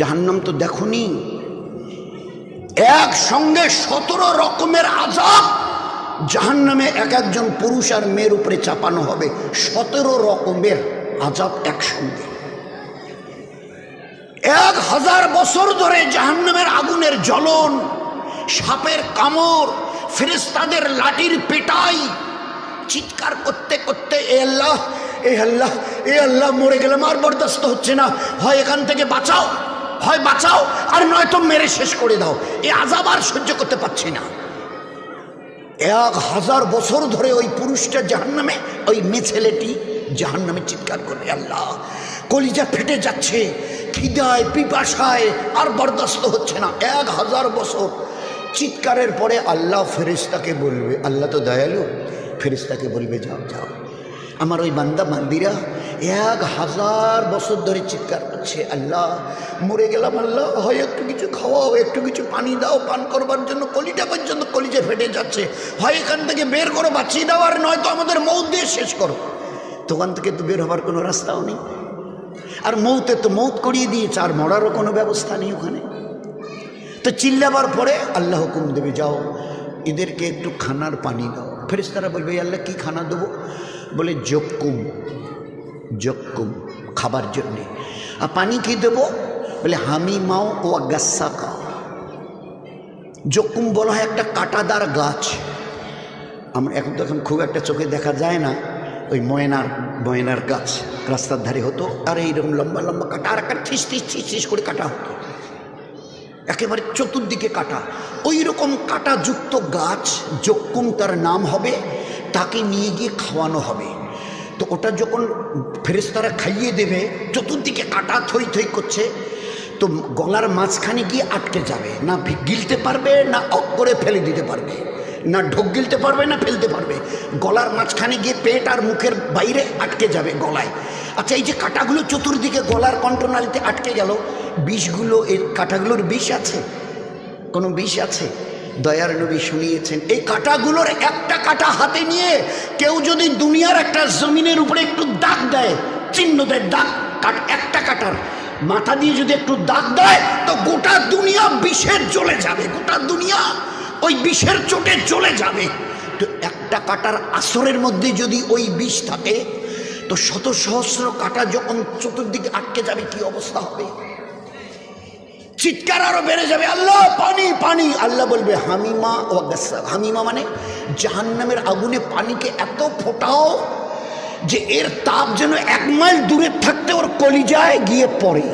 জাহান্নাম তো দেখোনি, একসঙ্গে 17 রকমের আযাব জাহান্নামে এক একজন পুরুষ আর মেয়ের উপরে চাপানো হবে। 17 রকমের আযাব একসঙ্গে। 1000 বছর ধরে জাহান্নামের আগুনের জ্বলন, সাপের কামড়, ফেরেশতাদের লাঠির পেটাই, চিৎকার করতে করতে এ আল্লাহ, এ আল্লাহ, এ আল্লাহ, মরে গেলাম, আর বরদাস্ত হচ্ছে না, হয় এখান থেকে বাঁচাও, হয় বাঁচাও, আর নয়তো মেরে শেষ করে দাও, এই আযাব আর সহ্য করতে পারছি না। 1000 বছর ধরে ওই পুরুষটা জাহান্নামে, ওই মেয়ে ছেলেটি জাহান্নামে চিৎকার করে, আল্লাহ, কলিজা ফেটে যাচ্ছে, খিদায় পিপাসায় আর বরদাস্ত হচ্ছে না। 1000 বছর চিৎকারের পরে আল্লাহ ফেরেশতাকে বলবে, আল্লাহ তো দয়ালু, ফেরেশতাকে বলবে যাও যাও, আমার ওই বান্দা বান্দিরা 1000 বছর ধরে চিৎকার করছে, আল্লাহ মরে গেলাম, আল্লাহ হয় একটু কিছু খাওয়াও, একটু কিছু পানি দাও, পান করবার জন্য কলিটা পর্যন্ত কলিজা ফেটে যাচ্ছে, হয় এখান থেকে বের করো, বাঁচিয়ে দাও, আর নয়তো আমাদের মৌত দিয়ে শেষ করো। দোকান থেকে তো বের হবার কোনো রাস্তাও নেই, আর মৌতে তো মৌত করিয়ে দিয়েছে, আর মরারও কোনো ব্যবস্থা নেই ওখানে। তো চিল্লাবার পরে আল্লাহ হুকুম দেবে, যাও এদেরকে একটু খানার পানি দাও। ফেরেশতারা বলবে, আল্লাহ কি খানা দেবো? বলে জক্কুম, জক্কুম খাবার জন্যে। আর পানি কি দেবো? বলে হামিমাও ও গাসাকা। জক্কুম বলা হয় একটা কাঁটাদার গাছ, আমরা এখন তো খুব একটা চোখে দেখা যায় না, ওই ময়নার গাছ রাস্তার ধারে হতো, আর এইরকম লম্বা লম্বা কাটা, আর একটা ঠিস ঠিস ঠিস ঠিস করে কাটা হতো, একেবারে চতুর্দিকে কাটা, ওই রকম কাটাযুক্ত গাছ জক্কুম তার নাম হবে, তাকে নিয়ে গিয়ে খাওয়ানো হবে। তো ওটা যখন ফেরেশতারা খাইয়ে দেবে, চতুর্দিকে কাটা থই থই করছে, তো গলার মাঝখানে গিয়ে আটকে যাবে, না গিলতে পারবে, না অক করে ফেলে দিতে পারবে, না ঢোক গিলতে পারবে, না ফেলতে পারবে, গলার মাঝখানে গিয়ে পেট আর মুখের বাইরে আটকে যাবে গলায়। আচ্ছা, এই যে কাঁটাগুলো চতুর্দিকে গলার কণ্ঠনালীতে আটকে গেল, বিষগুলো, এই কাঁটাগুলোর বিষ আছে? কোনো বিষ আছে? দয়ার নবী শুনিয়েছেন, এই কাঁটাগুলোর একটা কাঁটা হাতে নিয়ে কেউ যদি দুনিয়ার একটা জমিনের উপরে একটু দাগ দেয়, চিহ্ন দেয়, দাগ, একটা কাঁটার মাথা দিয়ে যদি একটু দাগ দেয়, তো গোটা দুনিয়া বিষের জ্বলে যাবে, গোটা দুনিয়া ওই বিষের চোটে জ্বলে যাবে। তো একটা কাঁটার আসরের মধ্যে যদি ওই বিষ থাকে, তো শত সহস্র কাঁটা যখন চতুর্দিকে আটকে যাবে, কি অবস্থা হবে? চিৎকার আরো বেড়ে যাবে, আল্লাহ পানি পানি। আল্লাহ বলবে হামিমা ও গাসা। হামিমা মানে জাহান্নামের আগুনে পানিকে এত ফোটাও যে এর তাপ যেন 1 মাইল দূরে থাকতে ওর কলিজায় গিয়ে পড়ে।